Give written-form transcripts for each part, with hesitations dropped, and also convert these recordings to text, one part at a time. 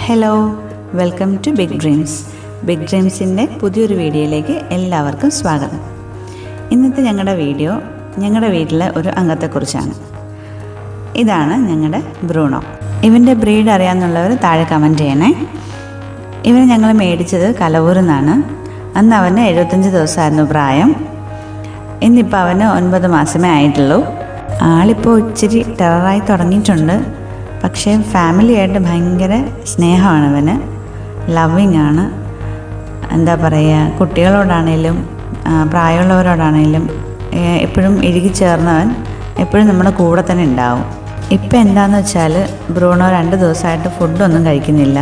Hello, welcome to Big Dreams. Big ഡ്രീംസിൻ്റെ പുതിയൊരു വീഡിയോയിലേക്ക് എല്ലാവർക്കും സ്വാഗതം. ഇന്നത്തെ ഞങ്ങളുടെ വീഡിയോ ഞങ്ങളുടെ വീട്ടിലെ ഒരു അംഗത്തെക്കുറിച്ചാണ്. ഇതാണ് ഞങ്ങളുടെ ബ്രൂണോ. ഇവൻ്റെ ബ്രീഡ് അറിയാമെന്നുള്ളവർ താഴെ കമൻറ്റ് ചെയ്യണേ. ഇവനെ ഞങ്ങൾ മേടിച്ചത് കലവൂരിൽ നിന്നാണ്. അന്ന് അവന് 75 ദിവസമായിരുന്നു പ്രായം. ഇന്നിപ്പോൾ അവന് 9 മാസമേ ആയിട്ടുള്ളൂ. ആളിപ്പോൾ ഇച്ചിരി ടെററായി തുടങ്ങിയിട്ടുണ്ട്. പക്ഷേ ഫാമിലിയായിട്ട് ഭയങ്കര സ്നേഹമാണ് അവന്. ലവിങ് ആണ്. എന്താ പറയുക, കുട്ടികളോടാണേലും പ്രായമുള്ളവരോടാണേലും എപ്പോഴും ഇഴുകി ചേർന്നവൻ എപ്പോഴും നമ്മുടെ കൂടെ തന്നെ ഉണ്ടാവും. ഇപ്പം എന്താണെന്ന് വെച്ചാൽ ബ്രൂണോ 2 ദിവസമായിട്ട് ഫുഡൊന്നും കഴിക്കുന്നില്ല.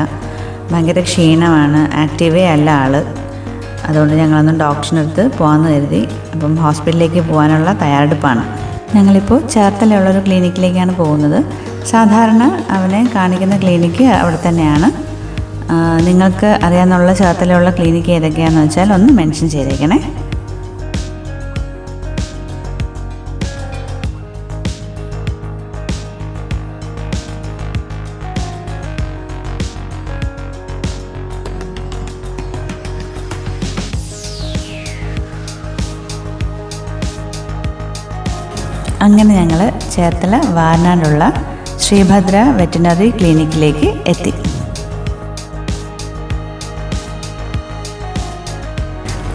ഭയങ്കര ക്ഷീണമാണ്, ആക്റ്റീവേ അല്ല ആൾ. അതുകൊണ്ട് ഞങ്ങളൊന്ന് ഡോക്ടറിനടുത്ത് പോകാമെന്ന് കരുതി. അപ്പം ഹോസ്പിറ്റലിലേക്ക് പോകാനുള്ള തയ്യാറെടുപ്പാണ്. ഞങ്ങളിപ്പോൾ ചേർത്തലയുള്ളൊരു ക്ലിനിക്കിലേക്കാണ് പോകുന്നത്. സാധാരണ അവനെ കാണിക്കുന്ന ക്ലിനിക്ക് അവിടെ തന്നെയാണ്. നിങ്ങൾക്ക് അറിയാവുന്ന ചേർത്തലയുള്ള ക്ലിനിക്ക് ഏതൊക്കെയാണെന്ന് വെച്ചാൽ ഒന്ന് മെൻഷൻ ചെയ്തേക്കണേ. അങ്ങനെ ഞങ്ങൾ ചേർത്തല വാരനാടുള്ള ശ്രീഭദ്ര വെറ്റിനറി ക്ലിനിക്കിലേക്ക് എത്തി.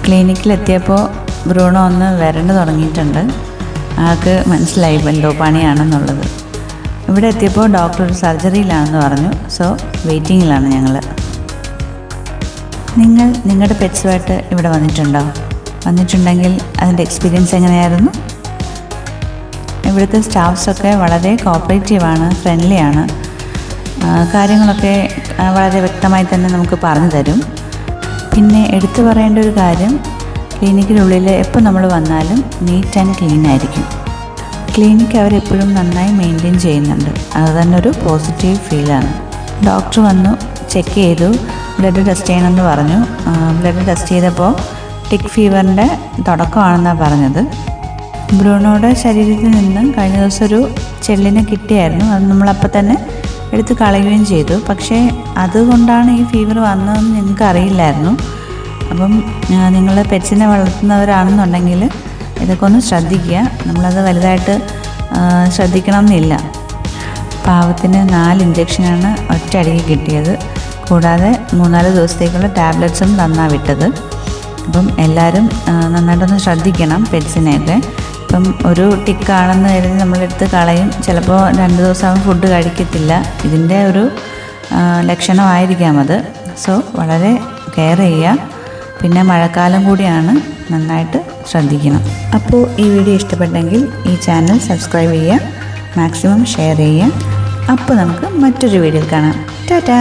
ക്ലിനിക്കിലെത്തിയപ്പോൾ ബ്രൂണോ ഒന്ന് വരണ്ട് തുടങ്ങിയിട്ടുണ്ട്. ആൾക്ക് മനസ്സിലായി എന്തോ പണിയാണെന്നുള്ളത്. ഇവിടെ എത്തിയപ്പോൾ ഡോക്ടർ ഒരു സർജറിയിലാണെന്ന് പറഞ്ഞു. സോ വെയിറ്റിങ്ങിലാണ് ഞങ്ങൾ. നിങ്ങളുടെ പെറ്റ്സുമായിട്ട് ഇവിടെ വന്നിട്ടുണ്ടോ? വന്നിട്ടുണ്ടെങ്കിൽ അതിൻ്റെ എക്സ്പീരിയൻസ് എങ്ങനെയായിരുന്നു? ഇവിടുത്തെ സ്റ്റാഫ്സൊക്കെ വളരെ കോപ്പറേറ്റീവാണ്, ഫ്രണ്ട്ലിയാണ്. കാര്യങ്ങളൊക്കെ വളരെ വ്യക്തമായി തന്നെ നമുക്ക് പറഞ്ഞു തരും. പിന്നെ എടുത്തു പറയേണ്ട ഒരു കാര്യം, ക്ലിനിക്കിനുള്ളിൽ എപ്പോൾ നമ്മൾ വന്നാലും നീറ്റ് ആൻഡ് ക്ലീൻ ആയിരിക്കും. ക്ലിനിക്ക് അവരെപ്പോഴും നന്നായി മെയിൻറ്റെയിൻ ചെയ്യുന്നുണ്ട്. അത് തന്നെ ഒരു പോസിറ്റീവ് ഫീലാണ്. ഡോക്ടർ വന്നു, ചെക്ക് ചെയ്തു, ബ്ലഡ് ടെസ്റ്റ് ചെയ്യണമെന്ന് പറഞ്ഞു. ബ്ലഡ് ടെസ്റ്റ് ചെയ്തപ്പോൾ ടിക് ഫീവറിൻ്റെ തുടക്കമാണെന്നാണ് പറഞ്ഞത്. ബ്രൂണോയുടെ ശരീരത്തിൽ നിന്ന് കഴിഞ്ഞ ദിവസം ഒരു ചെല്ലിനെ കിട്ടിയായിരുന്നു. അത് നമ്മളപ്പോൾ തന്നെ എടുത്ത് കളയുകയും ചെയ്തു. പക്ഷേ അതുകൊണ്ടാണ് ഈ ഫീവർ വന്നതെന്ന് ഞങ്ങൾക്ക് അറിയില്ലായിരുന്നു. അപ്പം നിങ്ങൾ പെറ്റ്സിനെ വളർത്തുന്നവരാണെന്നുണ്ടെങ്കിൽ ഇതൊക്കെ ഒന്ന് ശ്രദ്ധിക്കുക. നമ്മളത് വലുതായിട്ട് ശ്രദ്ധിക്കണമെന്നില്ല. പാവത്തിന് 4 ഇഞ്ചക്ഷനാണ് ഒറ്റയടിക്ക് കിട്ടിയത്. കൂടാതെ 3-4 ദിവസത്തേക്കുള്ള ടാബ്ലറ്റ്സും തന്നാണ് വിട്ടത്. അപ്പം എല്ലാവരും നന്നായിട്ടൊന്ന് ശ്രദ്ധിക്കണം പെറ്റ്സിനെയൊക്കെ. ഇപ്പം ഒരു ടിക്കാണെന്ന് കരുതി നമ്മളെടുത്ത് കളയും. ചിലപ്പോൾ 2 ദിവസം ഫുഡ് കഴിക്കത്തില്ല. ഇതിൻ്റെ ഒരു ലക്ഷണമായിരിക്കാം അത്. സോ വളരെ കെയർ ചെയ്യുക. പിന്നെ മഴക്കാലം കൂടിയാണ്, നന്നായിട്ട് ശ്രദ്ധിക്കണം. അപ്പോൾ ഈ വീഡിയോ ഇഷ്ടപ്പെട്ടെങ്കിൽ ഈ ചാനൽ സബ്സ്ക്രൈബ് ചെയ്യുക, മാക്സിമം ഷെയർ ചെയ്യുക. അപ്പോൾ നമുക്ക് മറ്റൊരു വീഡിയോയിൽ കാണാം. ടാറ്റാ.